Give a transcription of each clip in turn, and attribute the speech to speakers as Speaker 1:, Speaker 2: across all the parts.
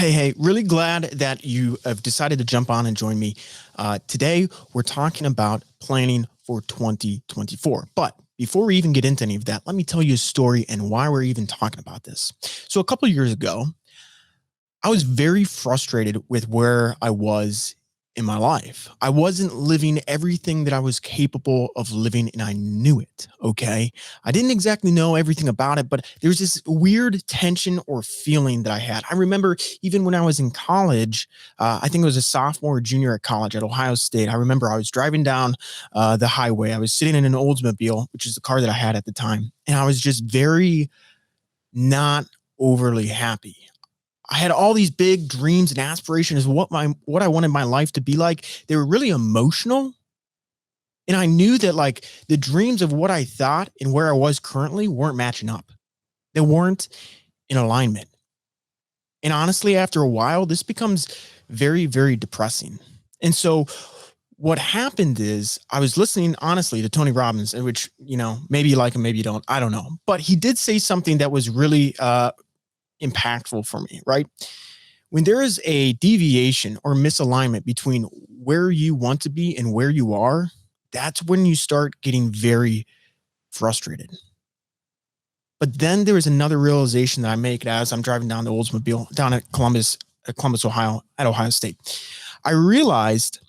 Speaker 1: Hey, really glad that you have decided to jump on and join me. Today, we're talking about planning for 2024. But before we even get into any of that, let me tell you a story and why we're even talking about this. So, a couple of years ago, I was very frustrated with where I was in my life. I wasn't living everything that I was capable of living, and I knew it. Okay. I didn't exactly know everything about it, but there's this weird tension or feeling that I had. I remember even when I was in college, I think it was a sophomore or junior at college at Ohio State. I remember I was driving down the highway. I was sitting in an Oldsmobile, which is the car that I had at the time. And I was just very not overly happy. I had all these big dreams and aspirations of what I wanted my life to be like. They were really emotional. And I knew that like the dreams of what I thought and where I was currently weren't matching up. They weren't in alignment. And honestly, after a while, this becomes very, very depressing. And so what happened is I was listening honestly to Tony Robbins, which, maybe you like him, maybe you don't. I don't know. But he did say something that was really impactful for me, right? When there is a deviation or misalignment between where you want to be and where you are, that's when you start getting very frustrated. But then there was another realization that I make as I'm driving down the Oldsmobile down at Columbus, Ohio, at Ohio State. I realized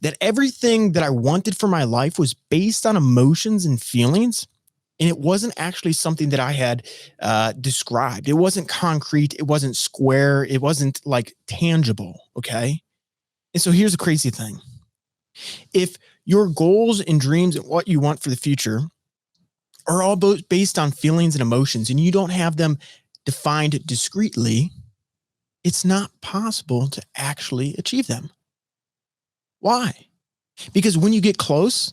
Speaker 1: that everything that I wanted for my life was based on emotions and feelings. And it wasn't actually something that I had described. It wasn't concrete. It wasn't square. It wasn't like tangible. Okay. And so here's the crazy thing. If your goals and dreams and what you want for the future are all based on feelings and emotions, and you don't have them defined discreetly, it's not possible to actually achieve them. Why? Because when you get close,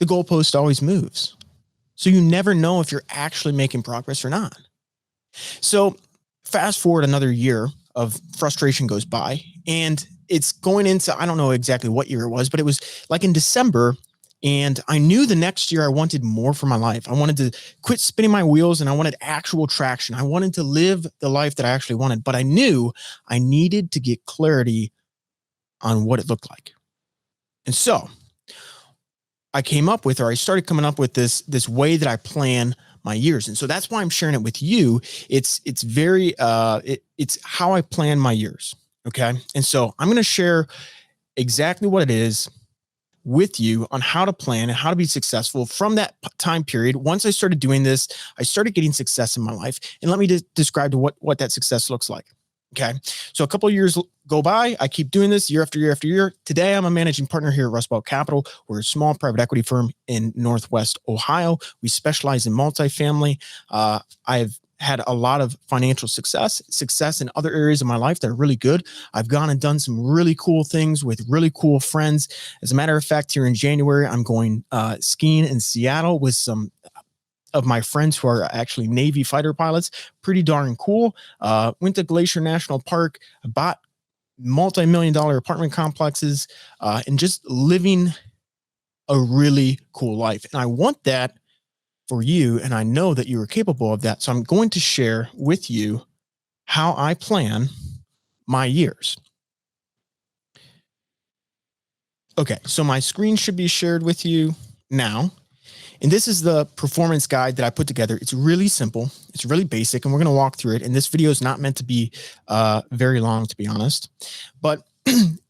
Speaker 1: the goalpost always moves. So you never know if you're actually making progress or not. So fast forward another year of frustration goes by, and it's going into, I don't know exactly what year it was, but it was like in December. And I knew the next year I wanted more for my life. I wanted to quit spinning my wheels and I wanted actual traction. I wanted to live the life that I actually wanted, but I knew I needed to get clarity on what it looked like. And so I started coming up with this way that I plan my years. And so that's why I'm sharing it with you. It's how I plan my years. Okay. And so I'm going to share exactly what it is with you on how to plan and how to be successful from that time period. Once I started doing this, I started getting success in my life. And let me describe to what that success looks like. Okay. So a couple of years go by. I keep doing this year after year after year. Today, I'm a managing partner here at Rust Belt Capital. We're a small private equity firm in Northwest Ohio. We specialize in multifamily. I've had a lot of financial success in other areas of my life that are really good. I've gone and done some really cool things with really cool friends. As a matter of fact, here in January, I'm going skiing in Seattle with some of my friends who are actually Navy fighter pilots. Pretty darn cool. Went to Glacier National Park, bought multi-million-dollar apartment complexes, and just living a really cool life. And I want that for you, and I know that you are capable of that. So I'm going to share with you how I plan my years. Okay, so my screen should be shared with you now. And this is the performance guide that I put together. It's really simple. It's really basic, and we're going to walk through it. And this video is not meant to be very long, to be honest. But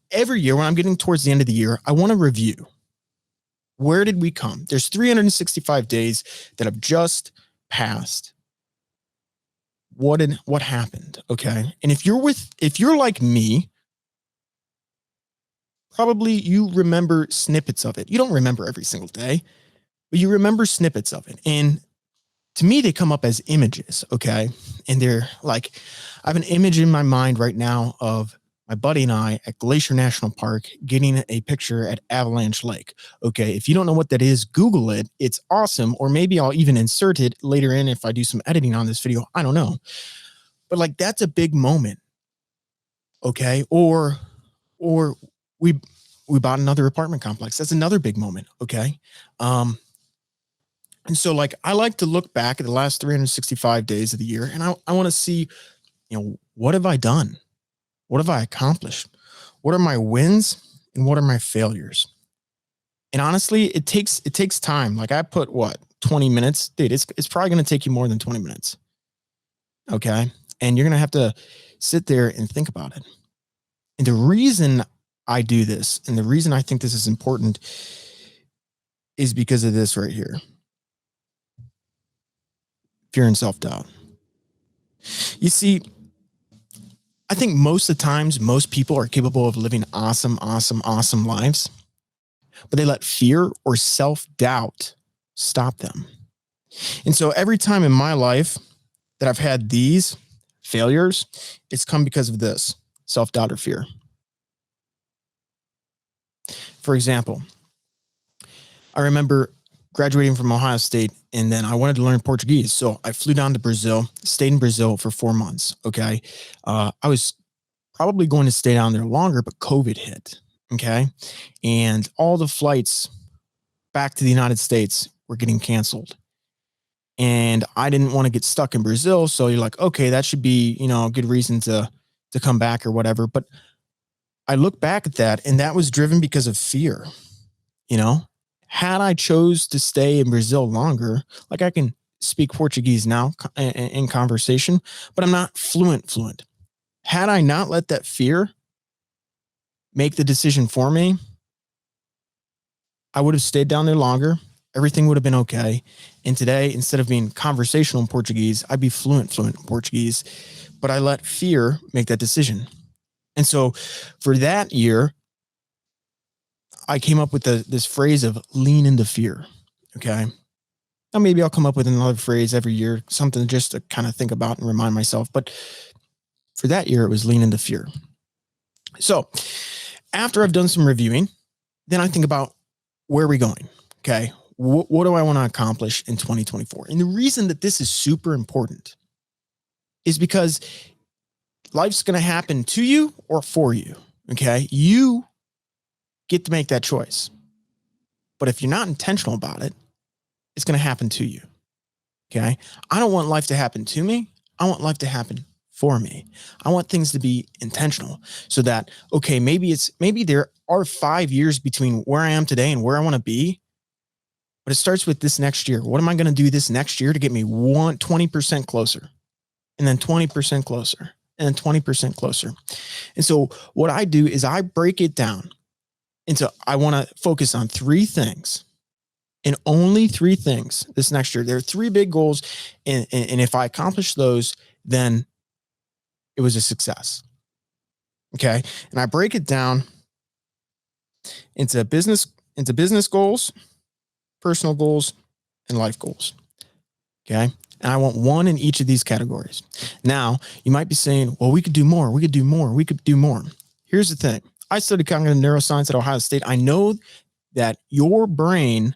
Speaker 1: every year when I'm getting towards the end of the year, I want to review. Where did we come? There's 365 days that have just passed. What happened? Okay. And if you're like me, probably you remember snippets of it. You don't remember every single day, but you remember snippets of it. And to me, they come up as images. Okay. And they're like, I have an image in my mind right now of my buddy and I at Glacier National Park getting a picture at Avalanche Lake. Okay. If you don't know what that is, Google it. It's awesome. Or maybe I'll even insert it later in if I do some editing on this video. I don't know. But like, that's a big moment. Okay. Or we bought another apartment complex. That's another big moment. Okay. And so like, I like to look back at the last 365 days of the year, and I want to see what have I done? What have I accomplished? What are my wins and what are my failures? And honestly, it takes time. Like I put what, 20 minutes, dude, it's probably going to take you more than 20 minutes. Okay. And you're going to have to sit there and think about it. And the reason I do this and the reason I think this is important is because of this right here. Fear and self-doubt. You see, I think most of the times, most people are capable of living awesome, awesome, awesome lives, but they let fear or self-doubt stop them. And so every time in my life that I've had these failures, it's come because of this self-doubt or fear. For example, I remember graduating from Ohio State and then I wanted to learn Portuguese. So I flew down to Brazil, stayed in Brazil for 4 months. Okay. I was probably going to stay down there longer, but COVID hit. Okay. And all the flights back to the United States were getting canceled. And I didn't want to get stuck in Brazil. So you're like, okay, that should be, a good reason to come back or whatever. But I look back at that and that was driven because of fear. You know, had I chose to stay in Brazil longer, like I can speak Portuguese now in conversation, but I'm not fluent. Had I not let that fear make the decision for me, I would have stayed down there longer. Everything would have been okay. And today, instead of being conversational in Portuguese, I'd be fluent in Portuguese. But I let fear make that decision. And so for that year, I came up with this phrase of lean into fear. Okay. Now maybe I'll come up with another phrase every year, something just to kind of think about and remind myself. But for that year, it was lean into fear. So after I've done some reviewing, then I think about where are we going? Okay. What do I want to accomplish in 2024? And the reason that this is super important is because life's going to happen to you or for you. Okay. You get to make that choice. But if you're not intentional about it, it's going to happen to you. Okay. I don't want life to happen to me. I want life to happen for me. I want things to be intentional so that, okay, maybe there are 5 years between where I am today and where I want to be. But it starts with this next year. What am I going to do this next year to get me 20% closer? And then 20% closer and then 20% closer. And so what I do is I break it down into, I want to focus on 3 things and only 3 things this next year. There are 3 big goals. And if I accomplish those, then it was a success. Okay. And I break it down into business goals, personal goals, and life goals. Okay. And I want 1 in each of these categories. Now, you might be saying, well, we could do more. We could do more. We could do more. Here's the thing. I studied cognitive neuroscience at Ohio State. I know that your brain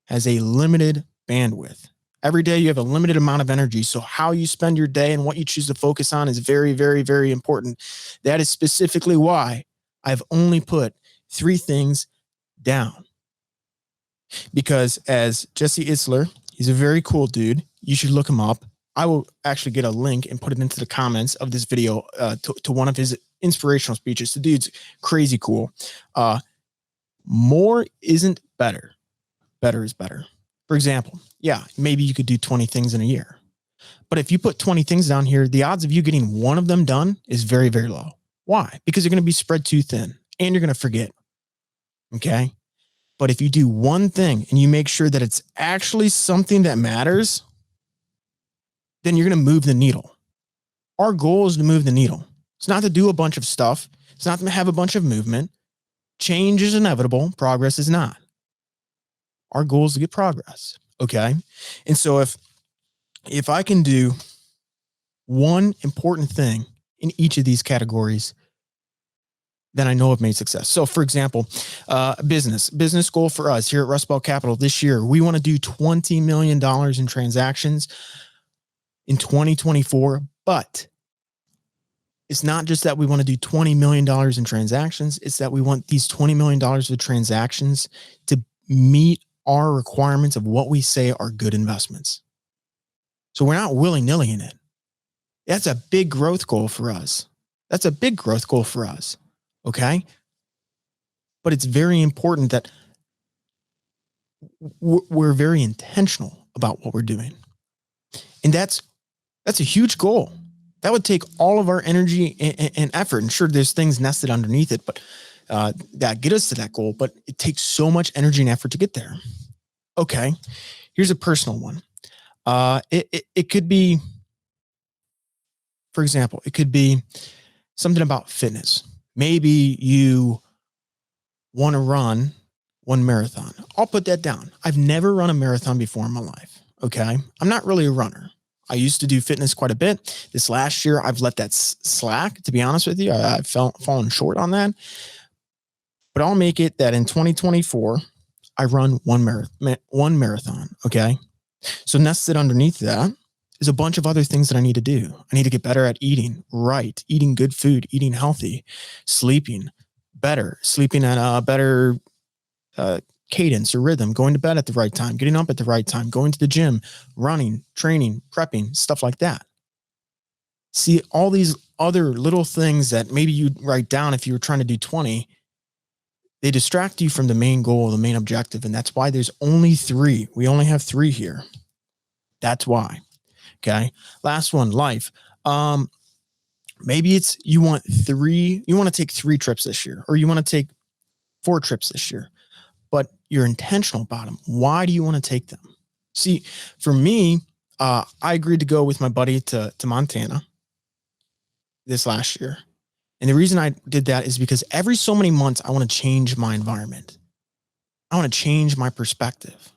Speaker 1: has a limited bandwidth. Every day you have a limited amount of energy. So how you spend your day and what you choose to focus on is very, very, very important. That is specifically why I've only put 3 things down. Because as Jesse Itzler, he's a very cool dude. You should look him up. I will actually get a link and put it into the comments of this video to one of his inspirational speeches. The dude's crazy cool. More isn't better. Better is better. For example, yeah, maybe you could do 20 things in a year. But if you put 20 things down here, the odds of you getting 1 of them done is very, very low. Why? Because you're going to be spread too thin and you're going to forget. Okay. But if you do 1 thing and you make sure that it's actually something that matters, then you're going to move the needle. Our goal is to move the needle. It's not to do a bunch of stuff. It's not to have a bunch of movement. Change is inevitable. Progress is not. Our goal is to get progress. Okay. And so if I can do 1 important thing in each of these categories, then I know I've made success. So for example, business goal for us here at Rust Belt Capital this year, we want to do $20 million in transactions in 2024, but it's not just that we want to do $20 million in transactions. It's that we want these $20 million of transactions to meet our requirements of what we say are good investments. So we're not willy-nilly in it. That's a big growth goal for us. That's a big growth goal for us. Okay. But it's very important that we're very intentional about what we're doing. And that's a huge goal. That would take all of our energy and effort. And sure, there's things nested underneath it, but that get us to that goal. But it takes so much energy and effort to get there. Okay, here's a personal one. It could be, for example, it could be something about fitness. Maybe you want to run one marathon. I'll put that down. I've never run a marathon before in my life. Okay, I'm not really a runner. I used to do fitness quite a bit. This last year, I've let that slack, to be honest with you. I've fallen short on that. But I'll make it that in 2024, I run one marathon. Okay. So nested underneath that is a bunch of other things that I need to do. I need to get better at eating right, eating good food, eating healthy, sleeping better, sleeping at a better cadence or rhythm, going to bed at the right time, getting up at the right time, going to the gym, running, training, prepping, stuff like that. See, all these other little things that maybe you'd write down if you were trying to do 20, they distract you from the main goal, the main objective. And that's why there's only 3. We only have 3 here. That's why. Okay. Last one, life. Maybe it's you want to take 3 trips this year, or you want to take 4 trips this year, but you're intentional about them. Why do you want to take them? See, for me, I agreed to go with my buddy to Montana this last year. And the reason I did that is because every so many months, I want to change my environment. I want to change my perspective.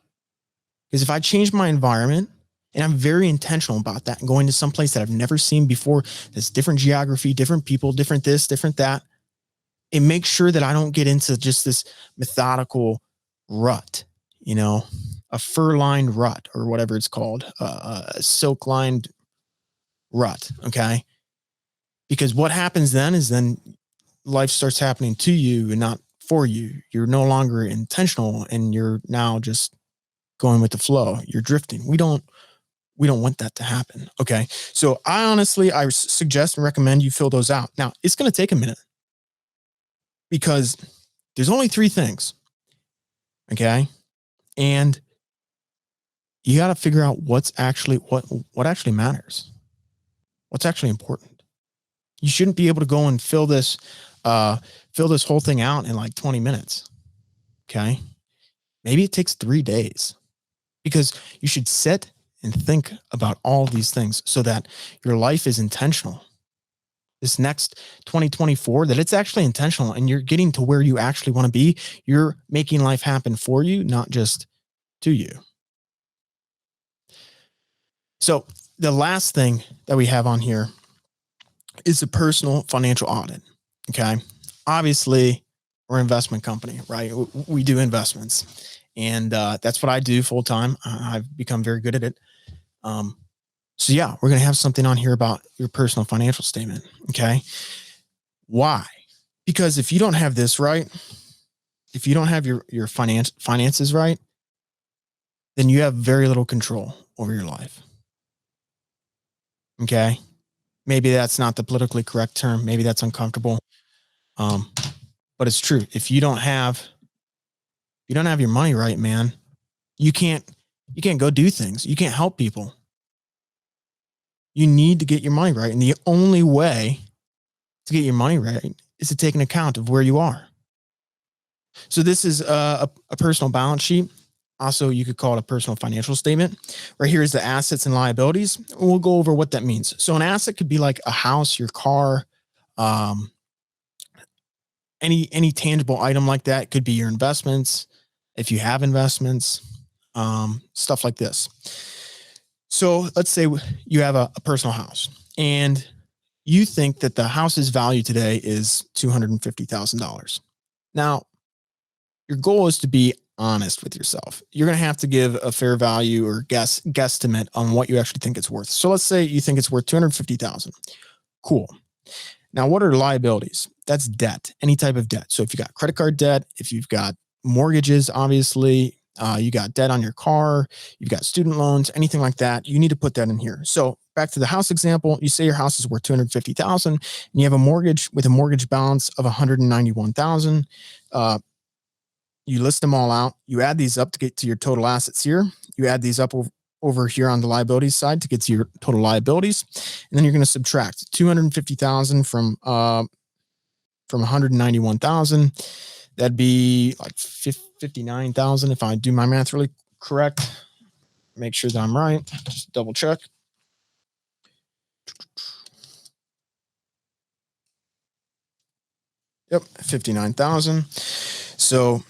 Speaker 1: Because if I change my environment, and I'm very intentional about that, and going to some place that I've never seen before, that's different geography, different people, different this, different that, it makes sure that I don't get into just this methodical rut, a fur-lined rut or whatever it's called, a silk-lined rut, okay? Because what happens then life starts happening to you and not for you. You're no longer intentional, and you're now just going with the flow. You're drifting. We don't want that to happen. Okay. So I suggest and recommend you fill those out. Now, it's going to take a minute because there's only 3 things. Okay. And you got to figure out what actually matters. What's actually important. You shouldn't be able to go and fill this whole thing out in like 20 minutes. Okay. Maybe it takes 3 days, because you should sit and think about all these things so that your life is intentional. This next 2024, that it's actually intentional and you're getting to where you actually want to be. You're making life happen for you, not just to you. So the last thing that we have on here is a personal financial audit. Okay. Obviously, we're an investment company, right? We do investments, and that's what I do full time. I've become very good at it. So yeah, we're going to have something on here about your personal financial statement. Okay. Why? Because if you don't have this right, if you don't have your finances right, then you have very little control over your life. Okay. Maybe that's not the politically correct term. Maybe that's uncomfortable. But it's true. If you don't have your money right, man, you can't go do things. You can't help people. You need to get your money right. And the only way to get your money right is to take an account of where you are. So this is a personal balance sheet. Also, you could call it a personal financial statement. Right here is the assets and liabilities. We'll go over what that means. So an asset could be like a house, your car, any tangible item like that. It could be your investments, if you have investments, stuff like this. So let's say you have a personal house, and you think that the house's value today is $250,000. Now, your goal is to be honest with yourself. You're going to have to give a fair value or guesstimate on what you actually think it's worth. So let's say you think it's worth $250,000. Cool. Now, what are liabilities? That's debt, any type of debt. So if you got credit card debt, if you've got mortgages, obviously, you got debt on your car, you've got student loans, anything like that, you need to put that in here. So back to the house example, you say your house is worth 250,000 and you have a mortgage with a mortgage balance of 191,000. You list them all out. You add these up to get to your total assets here. You add these up over here on the liabilities side to get to your total liabilities. And then you're going to subtract 250,000 from 191,000. That'd be like 59,000 if I do my math really correct. Make sure that I'm right. Just double check. Yep, 59,000. So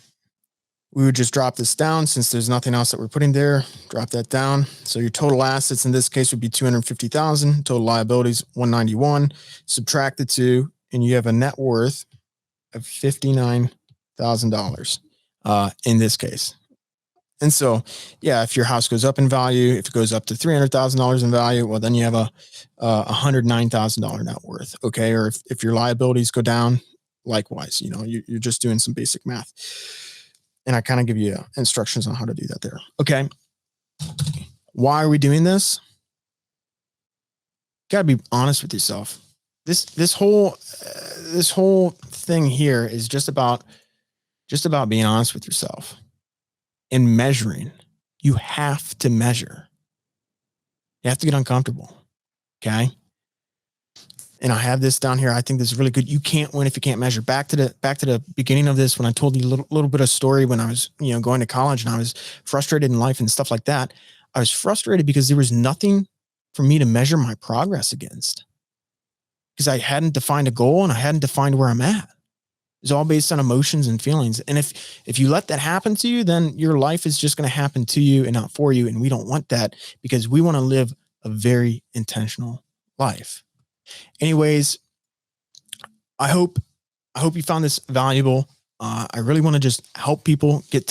Speaker 1: we would just drop this down since there's nothing else that we're putting there. Drop that down. So your total assets in this case would be 250,000. Total liabilities 191. Subtract the two, and you have a net worth of $59,000 in this case. And so, yeah, if your house goes up in value, if it goes up to $300,000 in value, well, then you have a $109,000 net worth. Okay. Or if your liabilities go down, likewise, you're just doing some basic math. And I kind of give you instructions on how to do that there. Okay. Why are we doing this? Got to be honest with yourself. This whole thing here is just about being honest with yourself and measuring. You have to measure. You have to get uncomfortable. Okay. And I have this down here. I think this is really good. You can't win if you can't measure. Back to the beginning of this, when I told you a little bit of story when I was, going to college and I was frustrated in life and stuff like that. I was frustrated because there was nothing for me to measure my progress against, because I hadn't defined a goal and I hadn't defined where I'm at. It's all based on emotions and feelings. And if you let that happen to you, then your life is just going to happen to you and not for you. And we don't want that, because we want to live a very intentional life. Anyways, I hope you found this valuable. I really want to just help people get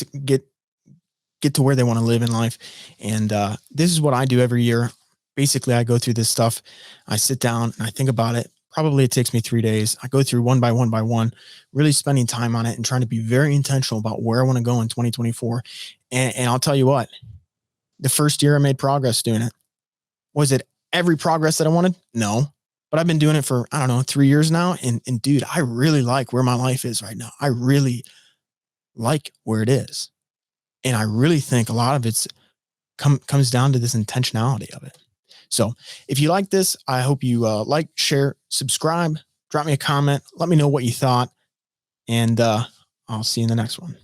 Speaker 1: to where they want to live in life. And this is what I do every year. Basically, I go through this stuff. I sit down and I think about it. Probably it takes me 3 days. I go through one by one, really spending time on it and trying to be very intentional about where I want to go in 2024. And I'll tell you what, the first year I made progress doing it. Was it every progress that I wanted? No. But I've been doing it for, 3 years now. And dude, I really like where my life is right now. I really like where it is. And I really think a lot of it's comes down to this intentionality of it. So if you like this, I hope you like, share, subscribe, drop me a comment. Let me know what you thought. And I'll see you in the next one.